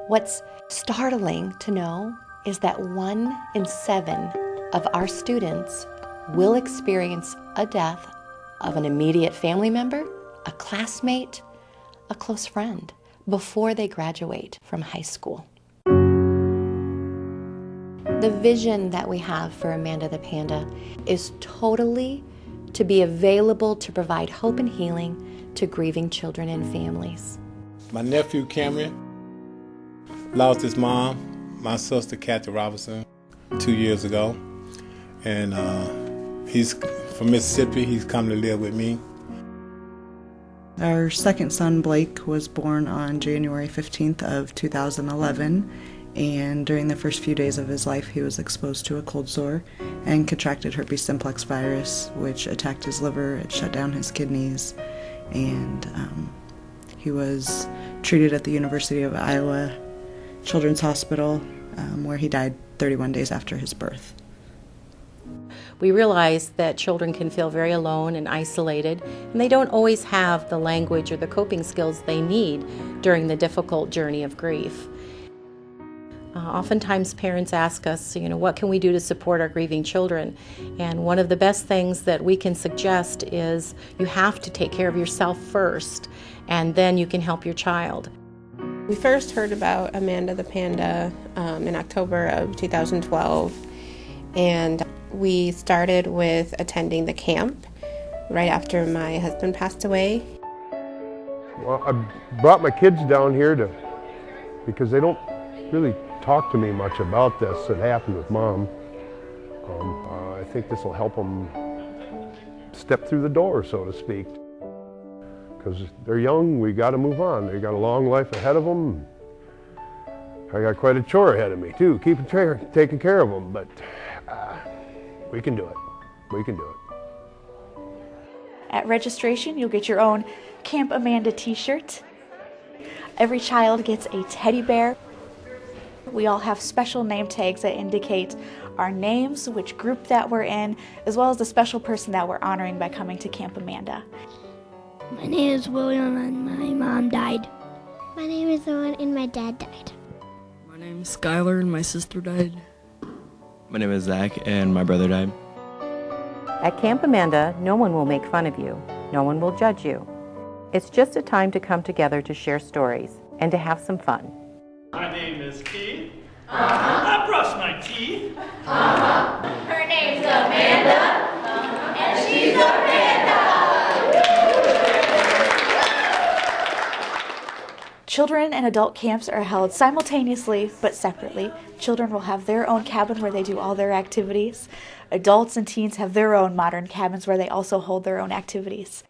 What's startling to know is that 1 in 7 of our students will experience a death of an immediate family member, a classmate, a close friend before they graduate from high school. The vision that we have for Amanda the Panda is totally to be available to provide hope and healing to grieving children and families. My nephew Cameron lost his mom, my sister Kathy Robinson, 2 years ago. And he's from Mississippi. He's come to live with me. Our second son, Blake, was born on January 15th of 2011, and during the first few days of his life he was exposed to a cold sore and contracted herpes simplex virus, which attacked his liver, it shut down his kidneys, and he was treated at the University of Iowa Children's Hospital, where he died 31 days after his birth. We realize that children can feel very alone and isolated, and they don't always have the language or the coping skills they need during the difficult journey of grief. Oftentimes parents ask us, what can we do to support our grieving children? And one of the best things that we can suggest is you have to take care of yourself first, and then you can help your child. We first heard about Amanda the Panda in October of 2012, and we started with attending the camp right after my husband passed away. Well, I brought my kids down here because they don't really talk to me much about this that happened with Mom. I think this will help them step through the door, so to speak. Because they're young, we got to move on. They got a long life ahead of them. I got quite a chore ahead of me too, taking care of them, but we can do it. We can do it. At registration, you'll get your own Camp Amanda t-shirt. Every child gets a teddy bear. We all have special name tags that indicate our names, which group that we're in, as well as the special person that we're honoring by coming to Camp Amanda. My name is William and my mom died. My name is Owen and my dad died. My name is Skylar and my sister died. My name is Zach and my brother died. At Camp Amanda, no one will make fun of you. No one will judge you. It's just a time to come together to share stories and to have some fun. My name is Keith. I brush my teeth. Her name's Amanda, and she's a panda. Children and adult camps are held simultaneously but separately. Children will have their own cabin where they do all their activities. Adults and teens have their own modern cabins where they also hold their own activities.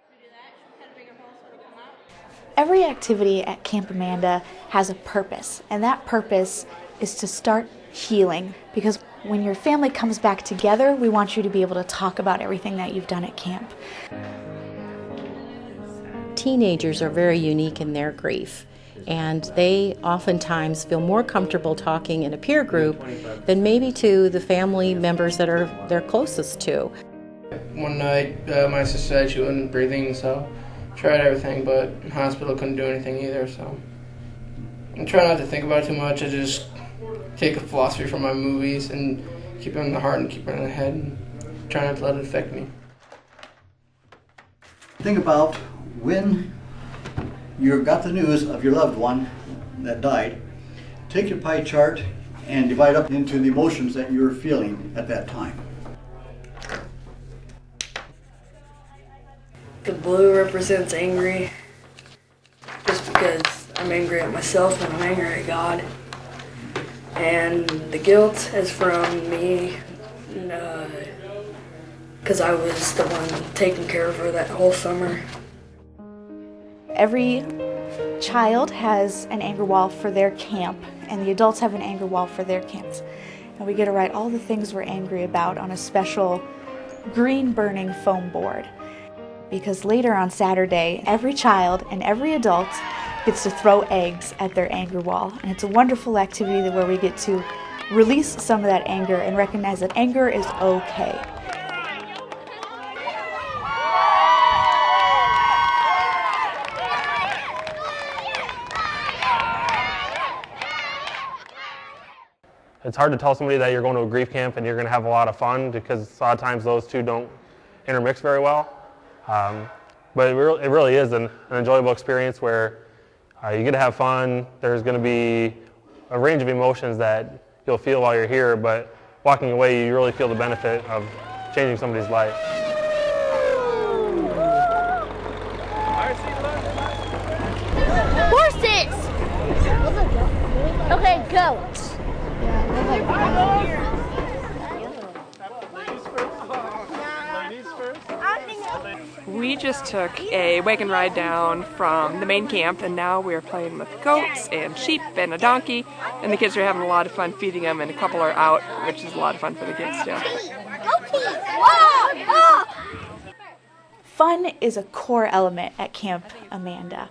Every activity at Camp Amanda has a purpose, and that purpose is to start healing. Because when your family comes back together, we want you to be able to talk about everything that you've done at camp. Teenagers are very unique in their grief, and they oftentimes feel more comfortable talking in a peer group than maybe to the family members that are they're closest to. One night, my sister said she wasn't breathing, so tried everything, but in hospital couldn't do anything either, so I try not to think about it too much. I just take a philosophy from my movies and keep it in the heart and keep it in the head and try not to let it affect me. Think about when you got the news of your loved one that died. Take your pie chart and divide up into the emotions that you're feeling at that time. The blue represents angry, just because I'm angry at myself and I'm angry at God. And the guilt is from me, because I was the one taking care of her that whole summer. Every child has an anger wall for their camp, and the adults have an anger wall for their camps. And we get to write all the things we're angry about on a special green burning foam board. Because later on Saturday, every child and every adult gets to throw eggs at their anger wall. And it's a wonderful activity where we get to release some of that anger and recognize that anger is okay. It's hard to tell somebody that you're going to a grief camp and you're going to have a lot of fun, because a lot of times those two don't intermix very well. But it really is an enjoyable experience where you get to have fun. There's going to be a range of emotions that you'll feel while you're here, but walking away, you really feel the benefit of changing somebody's life. Horses! Okay, goats. We just took a wagon ride down from the main camp, and now we're playing with goats and sheep and a donkey, and the kids are having a lot of fun feeding them, and a couple are out, which is a lot of fun for the kids too. Fun is a core element at Camp Amanda.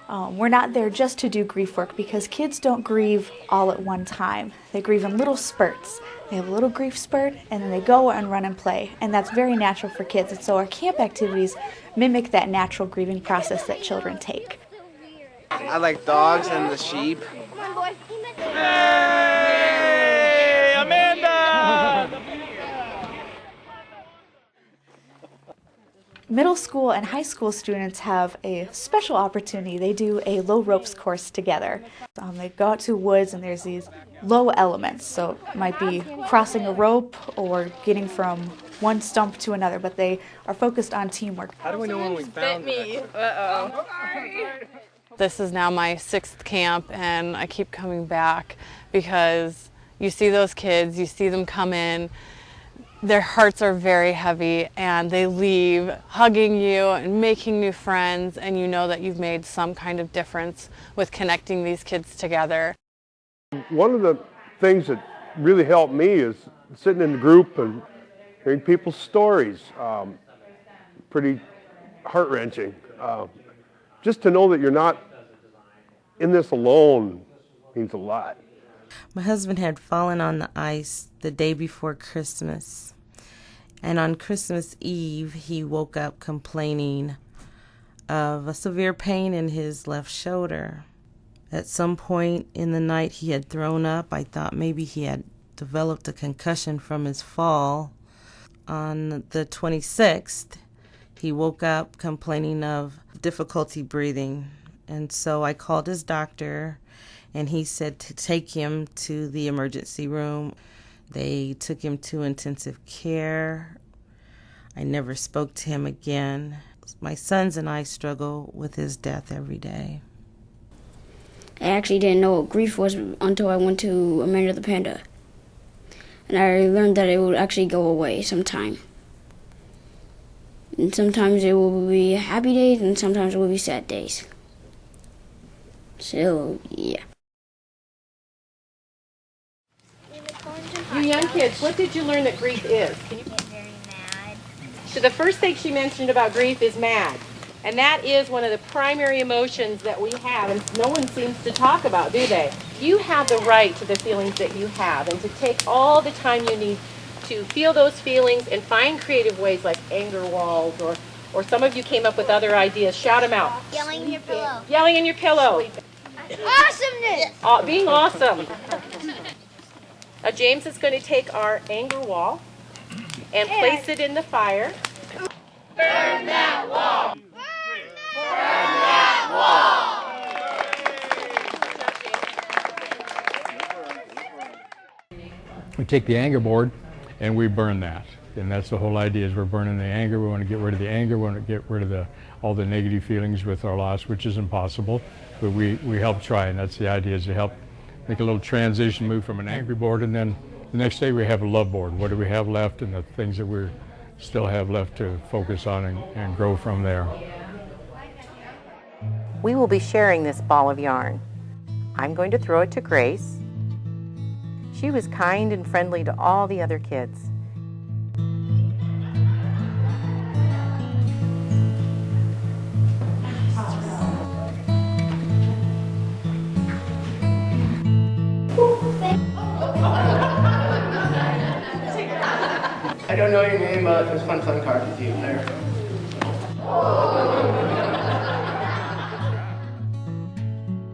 We're not there just to do grief work, because kids don't grieve all at one time. They grieve in little spurts. They have a little grief spurt, and then they go and run and play, and that's very natural for kids. And so our camp activities mimic that natural grieving process that children take. I like dogs and the sheep. Hey, Amanda! Middle school and high school students have a special opportunity. They do a low ropes course together. They go out to woods, and there's these low elements. So it might be crossing a rope or getting from one stump to another, but they are focused on teamwork. How do we know when we found me? Uh-oh. This is now my 6th camp, and I keep coming back because you see those kids, you see them come in, their hearts are very heavy, and they leave hugging you and making new friends, and you know that you've made some kind of difference with connecting these kids together. One of the things that really helped me is sitting in the group and hearing people's stories. Pretty heart-wrenching. Just to know that you're not in this alone means a lot. My husband had fallen on the ice the day before Christmas. And on Christmas Eve, he woke up complaining of a severe pain in his left shoulder. At some point in the night, he had thrown up. I thought maybe he had developed a concussion from his fall. On the 26th, he woke up complaining of difficulty breathing. And so I called his doctor, and he said to take him to the emergency room. They took him to intensive care. I never spoke to him again. My sons and I struggle with his death every day. I actually didn't know what grief was until I went to Amanda the Panda. And I learned that it would actually go away sometime. And sometimes it will be happy days, and sometimes it will be sad days. So, yeah. You young kids, what did you learn that grief is? Can you... Very mad. So the first thing she mentioned about grief is mad. And that is one of the primary emotions that we have, and no one seems to talk about, do they? You have the right to the feelings that you have, and to take all the time you need to feel those feelings and find creative ways like anger walls, or some of you came up with other ideas. Shout them out. Yelling in your pillow. Yelling in your pillow. Awesomeness! Being awesome. Now James is going to take our anger wall and place it in the fire. Burn that wall! Burn that wall! We take the anger board and we burn that. And that's the whole idea, is we're burning the anger. We want to get rid of the anger. We want to get rid of all the negative feelings with our loss, which is impossible. But we help try, and that's the idea, is to help make a little transition, move from an angry board, and then the next day we have a love board. What do we have left, and the things that we still have left to focus on and grow from there. We will be sharing this ball of yarn. I'm going to throw it to Grace. She was kind and friendly to all the other kids. I don't know your name, but it was fun playing cards with you there.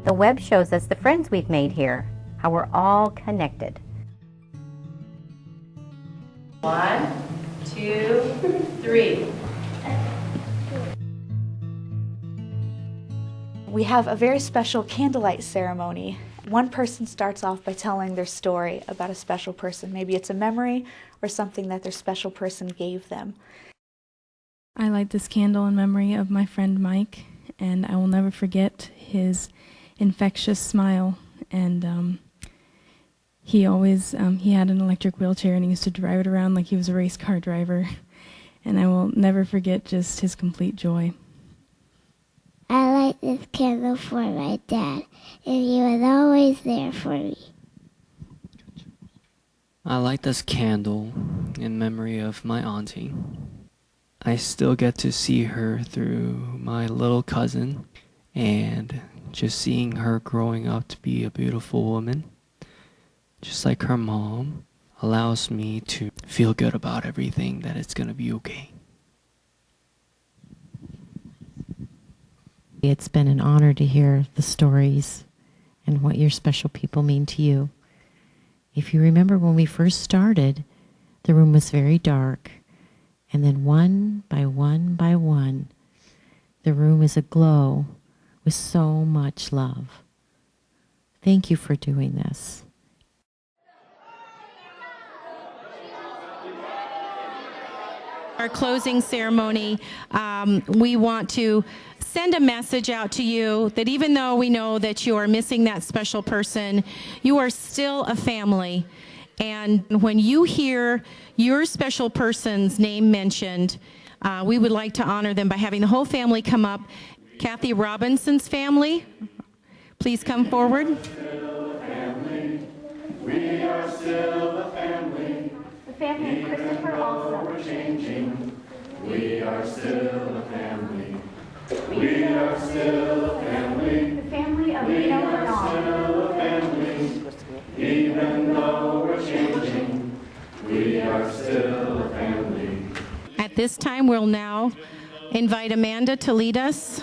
The web shows us the friends we've made here, how we're all connected. 1, 2, 3. We have a very special candlelight ceremony. One person starts off by telling their story about a special person. Maybe it's a memory or something that their special person gave them. I light this candle in memory of my friend Mike, and I will never forget his infectious smile. And he always, he had an electric wheelchair, and he used to drive it around like he was a race car driver. And I will never forget just his complete joy. I light this candle for my dad, and he was always there for me. I light this candle in memory of my auntie. I still get to see her through my little cousin, and just seeing her growing up to be a beautiful woman, just like her mom, allows me to feel good about everything, that it's going to be okay. It's been an honor to hear the stories and what your special people mean to you. If you remember when we first started, the room was very dark, and then one by one, the room is aglow with so much love. Thank you for doing this. Our closing ceremony, we want to send a message out to you that even though we know that you are missing that special person, you are still a family. And when you hear your special person's name mentioned, we would like to honor them by having the whole family come up. Kathy Robinson's family, please come forward. We are still a family. The family of Christopher also. We're changing. We are still a family. We are still a family. The family of We Nino are Bernal. still a family. Even though we're changing, we are still a family. At this time, we'll now invite Amanda to lead us.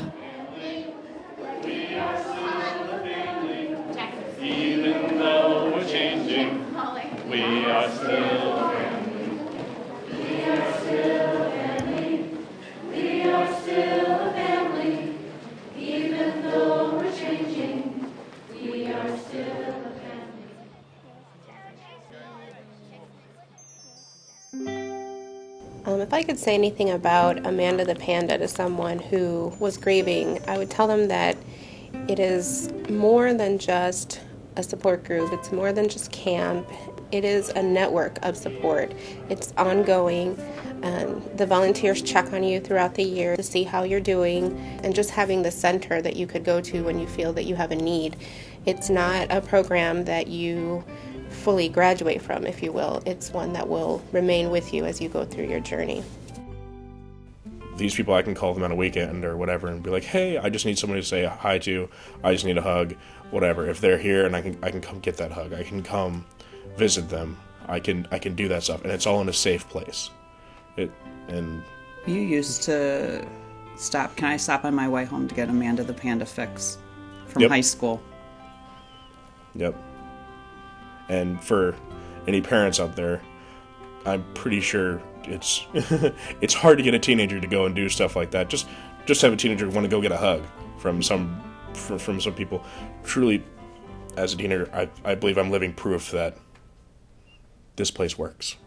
We are still a family. Even though we're changing, we are still a family. We are still a family. We are still a family. Even though we're changing, we are still a family. If I could say anything about Amanda the Panda to someone who was grieving, I would tell them that it is more than just a support group. It's more than just camp. It is a network of support. It's ongoing. The volunteers check on you throughout the year to see how you're doing, and just having the center that you could go to when you feel that you have a need. It's not a program that you fully graduate from, if you will. It's one that will remain with you as you go through your journey. These people, I can call them on a weekend or whatever and be like, hey, I just need somebody to say hi to, I just need a hug, whatever. If they're here, and I can come get that hug, I can come visit them, I can do that stuff, and it's all in a safe place. And you used to stop. Can I stop on my way home to get Amanda the Panda fix from high school? Yep. And for any parents out there, I'm pretty sure it's it's hard to get a teenager to go and do stuff like that. Just have a teenager want to go get a hug from some people. Truly, as a teenager, I believe I'm living proof that this place works.